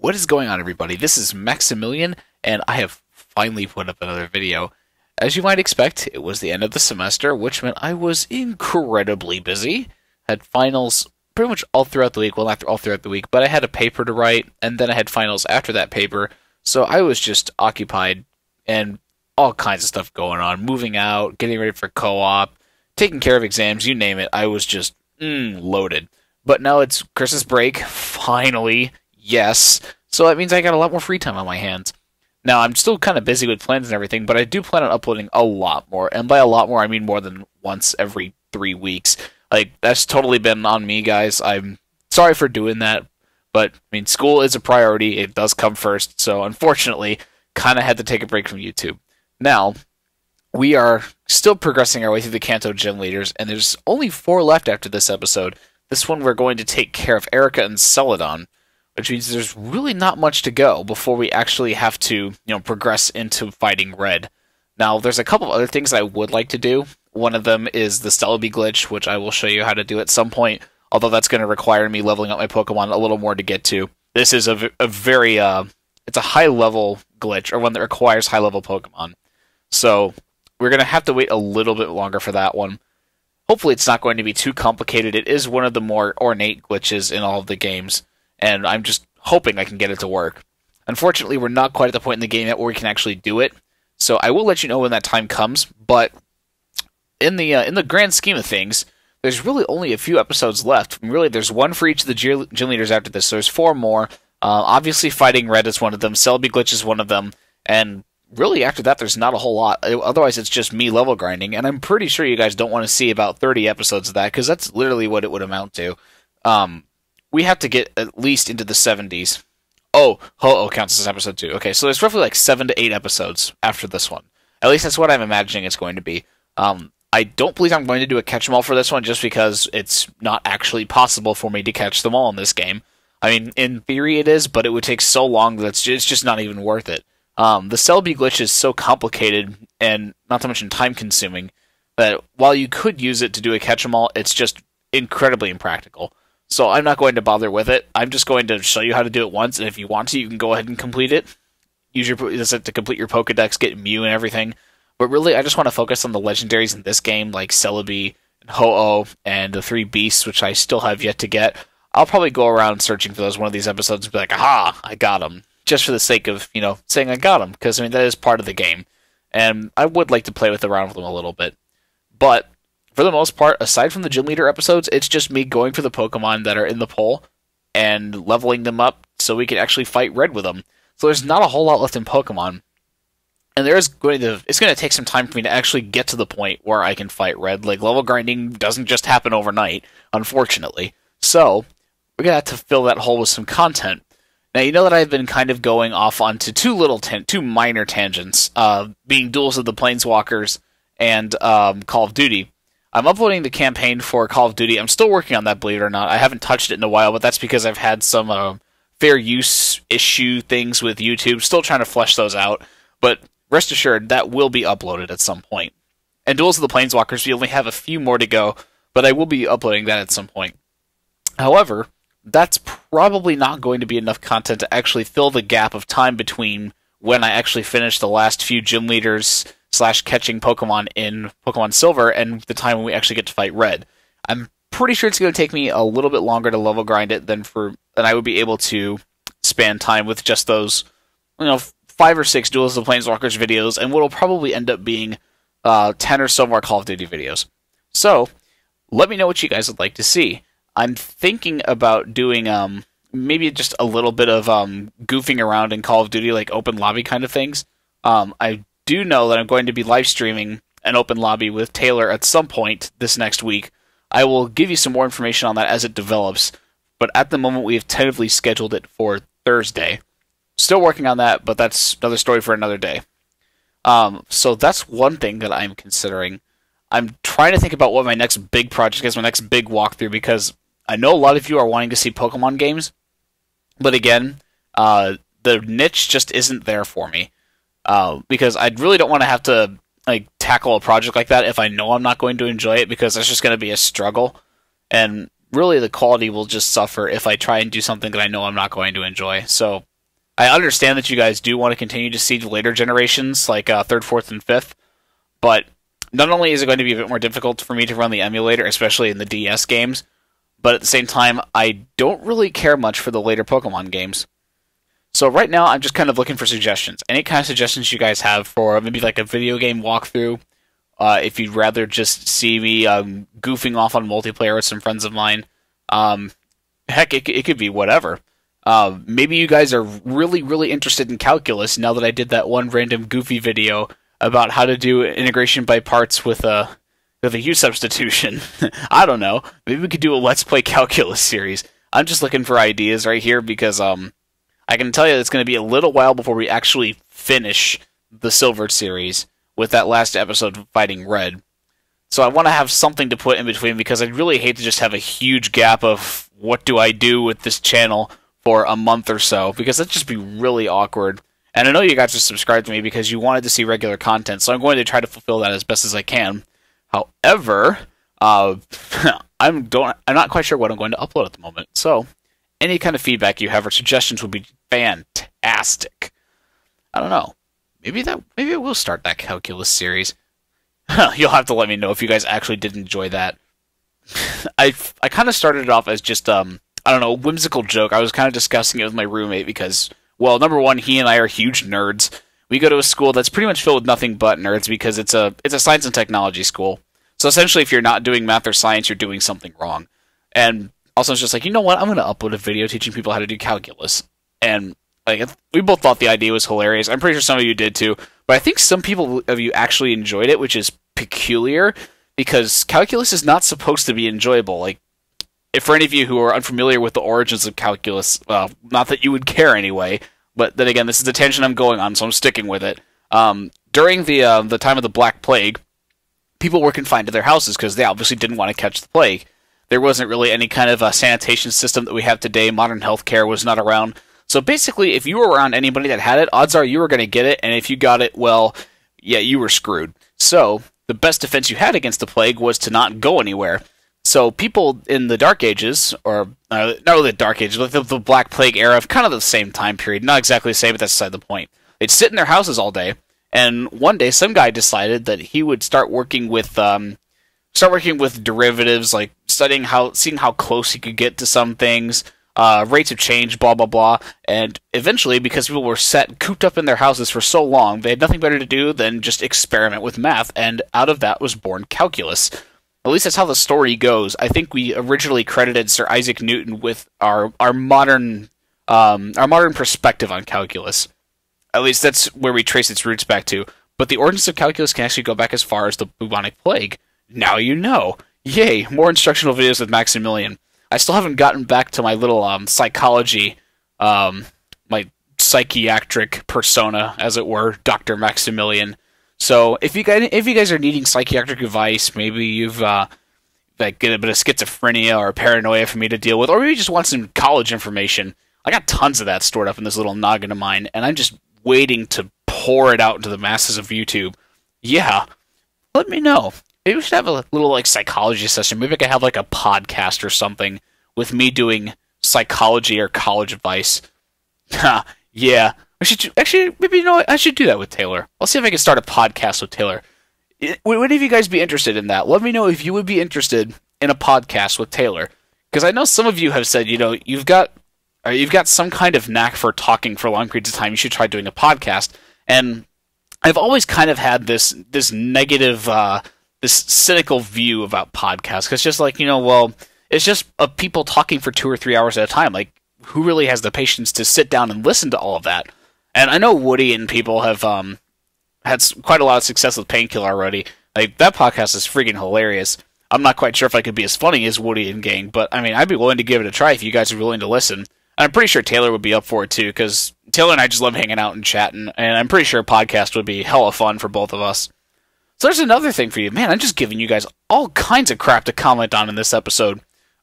What is going on, everybody? This is Maximilian, and I have finally put up another video. As you might expect, it was the end of the semester, which meant I was incredibly busy. Had finals pretty much all throughout the week. Well, not all throughout the week, but I had a paper to write, and then I had finals after that paper. So I was just occupied and all kinds of stuff going on. Moving out, getting ready for co-op, taking care of exams, you name it. I was just loaded. But now it's Christmas break, finally. Yes. So that means I got a lot more free time on my hands. Now, I'm still kind of busy with plans and everything, but I do plan on uploading a lot more. And by a lot more, I mean more than once every 3 weeks. Like, that's totally been on me, guys. I'm sorry for doing that. But, I mean, school is a priority. It does come first. So, unfortunately, kind of had to take a break from YouTube. Now, we are still progressing our way through the Kanto gym leaders, and there's only 4 left after this episode. This one, we're going to take care of Erika and Celadon, which means there's really not much to go before we actually have to, progress into fighting Red. Now, there's a couple of other things I would like to do. One of them is the Celebi glitch, which I will show you how to do at some point, although that's going to require me leveling up my Pokemon a little more to get to. This is a very, it's a high-level glitch, or one that requires high-level Pokemon. So, we're going to have to wait a little bit longer for that one. Hopefully it's not going to be too complicated. It is one of the more ornate glitches in all of the games, and I'm just hoping I can get it to work. Unfortunately, we're not quite at the point in the game yet where we can actually do it, so I will let you know when that time comes, but in the grand scheme of things, there's really only a few episodes left. Really, there's one for each of the gym leaders after this, so there's 4 more. Obviously, fighting Red is one of them, Celebi glitch is one of them, and really, after that, there's not a whole lot. Otherwise, it's just me level grinding, and I'm pretty sure you guys don't want to see about 30 episodes of that, because that's literally what it would amount to. We have to get at least into the 70s. Oh, Ho-Oh counts as episode 2. Okay, so there's roughly like 7 to 8 episodes after this one. At least that's what I'm imagining it's going to be. I don't believe I'm going to do a catch-em-all for this one, just because it's not actually possible for me to catch them all in this game. I mean, in theory it is, but it would take so long that it's just not even worth it. The Celebi glitch is so complicated, and not to mention time-consuming, that while you could use it to do a catch-em-all, it's just incredibly impractical. So I'm not going to bother with it. I'm just going to show you how to do it once, and if you want to, you can go ahead and complete it. Use it to complete your Pokedex, get Mew and everything. But really, I just want to focus on the legendaries in this game, like Celebi, and Ho-Oh, and the 3 Beasts, which I still have yet to get. I'll probably go around searching for those one of these episodes and be like, aha, I got them. Just for the sake of, saying I got them, because, I mean, that is part of the game. And I would like to play around with them a little bit. But, for the most part, aside from the gym leader episodes, it's just me going for the Pokemon that are in the poll and leveling them up so we can actually fight Red with them. So there's not a whole lot left in Pokemon. And it's going to take some time for me to actually get to the point where I can fight Red. Like, level grinding doesn't just happen overnight, unfortunately. So, we're going to have to fill that hole with some content. Now, you know that I've been kind of going off onto two minor tangents, being Duels of the Planeswalkers and Call of Duty. I'm uploading the campaign for Call of Duty. I'm still working on that, believe it or not. I haven't touched it in a while, but that's because I've had some fair use issue things with YouTube. Still trying to flesh those out, but rest assured, that will be uploaded at some point. And Duels of the Planeswalkers, we only have a few more to go, but I will be uploading that at some point. However, that's probably not going to be enough content to actually fill the gap of time between when I actually finish the last few gym leaders / catching Pokemon in Pokemon Silver and the time when we actually get to fight Red. I'm pretty sure it's going to take me a little bit longer to level grind it than I would be able to span time with just those, 5 or 6 Duels of the Planeswalkers videos, and what'll probably end up being 10 or so more Call of Duty videos. So, let me know what you guys would like to see. I'm thinking about doing maybe just a little bit of goofing around in Call of Duty, like open lobby kind of things. I do know that I'm going to be live streaming an open lobby with Taylor at some point this next week. I will give you some more information on that as it develops, but at the moment we have tentatively scheduled it for Thursday. Still working on that, but that's another story for another day. So that's one thing that I'm considering. I'm trying to think about what my next big project is, my next big walkthrough, because I know a lot of you are wanting to see Pokemon games, but again, the niche just isn't there for me. Because I really don't want to have to tackle a project like that if I know I'm not going to enjoy it, because that's just going to be a struggle. And really, the quality will just suffer if I try and do something that I know I'm not going to enjoy. So I understand that you guys do want to continue to see the later generations, like 3rd, 4th, and 5th, but not only is it going to be a bit more difficult for me to run the emulator, especially in the DS games, but at the same time, I don't really care much for the later Pokemon games. So right now, I'm just kind of looking for suggestions. Any kind of suggestions you guys have for maybe like a video game walkthrough, if you'd rather just see me goofing off on multiplayer with some friends of mine. Heck, it could be whatever. Maybe you guys are really, really interested in calculus now that I did that one random goofy video about how to do integration by parts with a U substitution. I don't know. Maybe we could do a Let's Play Calculus series. I'm just looking for ideas right here because I can tell you it's going to be a little while before we actually finish the Silver series with that last episode fighting Red. So I want to have something to put in between because I'd really hate to just have a huge gap of what do I do with this channel for a month or so, because that'd just be really awkward. And I know you guys are subscribed to me because you wanted to see regular content, so I'm going to try to fulfill that as best as I can. However, I'm not quite sure what I'm going to upload at the moment. So any kind of feedback you have or suggestions would be fantastic. I don't know. Maybe I will start that calculus series. You'll have to let me know if you guys actually did enjoy that. I kind of started it off as just I don't know, a whimsical joke. I was kind of discussing it with my roommate because, well, number one, he and I are huge nerds. We go to a school that's pretty much filled with nothing but nerds because it's a science and technology school. So essentially, if you're not doing math or science, you're doing something wrong. And also, it's just like, you know what? I'm going to upload a video teaching people how to do calculus. And like, we both thought the idea was hilarious. I'm pretty sure some of you did too. But I think some people of you actually enjoyed it, which is peculiar because calculus is not supposed to be enjoyable. Like, if for any of you who are unfamiliar with the origins of calculus, not that you would care anyway, but then again, this is the tangent I'm going on, so I'm sticking with it. During the time of the Black Plague, people were confined to their houses because they obviously didn't want to catch the plague. There wasn't really any kind of sanitation system that we have today. Modern healthcare was not around. So basically, if you were around anybody that had it, odds are you were going to get it, and if you got it, well, yeah, you were screwed. So the best defense you had against the plague was to not go anywhere. So people in the Dark Ages, or not really the Dark Ages, but the Black Plague era, of kind of the same time period, not exactly the same, but that's beside the point. They'd sit in their houses all day, and one day some guy decided that he would start working with derivatives, like seeing how close he could get to some things, rates of change, blah blah blah, and eventually, because people were cooped up in their houses for so long, they had nothing better to do than just experiment with math, and out of that was born calculus. At least that's how the story goes. I think we originally credited Sir Isaac Newton with our modern perspective on calculus. At least that's where we trace its roots back to. But the origins of calculus can actually go back as far as the bubonic plague. Now you know. Yay! More instructional videos with Maximilian. I still haven't gotten back to my little psychology, my psychiatric persona, as it were, Dr. Maximilian. So if you guys are needing psychiatric advice, maybe you've like get a bit of schizophrenia or paranoia for me to deal with, or maybe you just want some college information. I got tons of that stored up in this little noggin of mine, and I'm just waiting to pour it out into the masses of YouTube. Yeah, let me know. Maybe we should have a little like psychology session. Maybe I could have like a podcast or something with me doing psychology or college advice. Yeah. I should actually, maybe, you know what? I should do that with Taylor. I'll see if I can start a podcast with Taylor. Would any of you guys be interested in that? Let me know if you would be interested in a podcast with Taylor. Because I know some of you have said, you know, you've got some kind of knack for talking for long periods of time. You should try doing a podcast. And I've always kind of had this negative, this cynical view about podcasts. Because it's just like, you know, well, it's just people talking for 2 or 3 hours at a time. Like, who really has the patience to sit down and listen to all of that? And I know Woody and people have had quite a lot of success with Painkiller already. Like, that podcast is freaking hilarious. I'm not quite sure if I could be as funny as Woody and gang, but I mean, I'd be willing to give it a try if you guys are willing to listen. And I'm pretty sure Taylor would be up for it too, because Taylor and I just love hanging out and chatting, and I'm pretty sure a podcast would be hella fun for both of us. So there's another thing for you. Man, I'm just giving you guys all kinds of crap to comment on in this episode.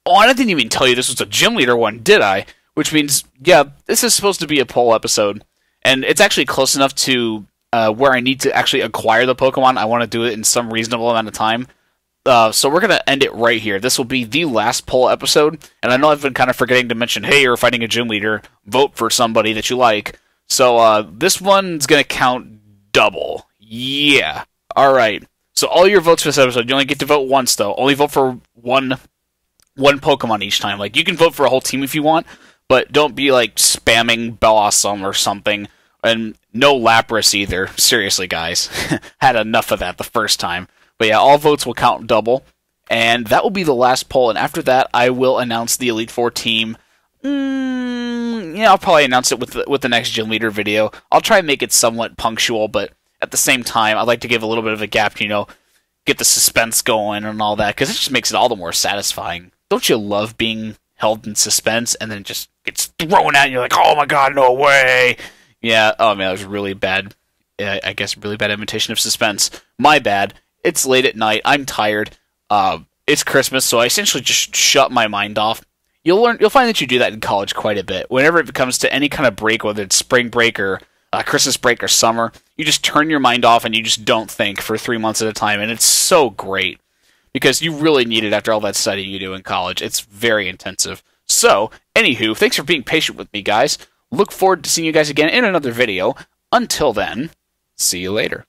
Oh, and I didn't even tell you this was a gym leader one, did I? Which means, yeah, this is supposed to be a poll episode. And it's actually close enough to where I need to actually acquire the Pokemon. I want to do it in some reasonable amount of time. So we're going to end it right here. This will be the last poll episode. And I know I've been kind of forgetting to mention, hey, you're fighting a gym leader. Vote for somebody that you like. So this one's going to count double. Yeah. All right. So all your votes for this episode, you only get to vote once, though. Only vote for one Pokemon each time. Like, you can vote for a whole team if you want, but don't be, like, spamming Blossom or something. And no Lapras either. Seriously, guys. Had enough of that the first time. But yeah, all votes will count double. And that will be the last poll. And after that, I will announce the Elite Four team. Yeah, I'll probably announce it with the next Gym Leader video. I'll try and make it somewhat punctual, but at the same time, I'd like to give a little bit of a gap, you know, get the suspense going and all that, because it just makes it all the more satisfying. Don't you love being held in suspense and then it just gets thrown at you like, oh my god, no way! Yeah, oh man, that was really bad. I guess really bad imitation of suspense. My bad. It's late at night. I'm tired. It's Christmas, so I essentially just shut my mind off. You'll find that you do that in college quite a bit. Whenever it comes to any kind of break, whether it's spring break or Christmas break or summer, you just turn your mind off and you just don't think for 3 months at a time, and it's so great because you really need it after all that studying you do in college. It's very intensive. So, anywho, thanks for being patient with me, guys. Look forward to seeing you guys again in another video. Until then, see you later.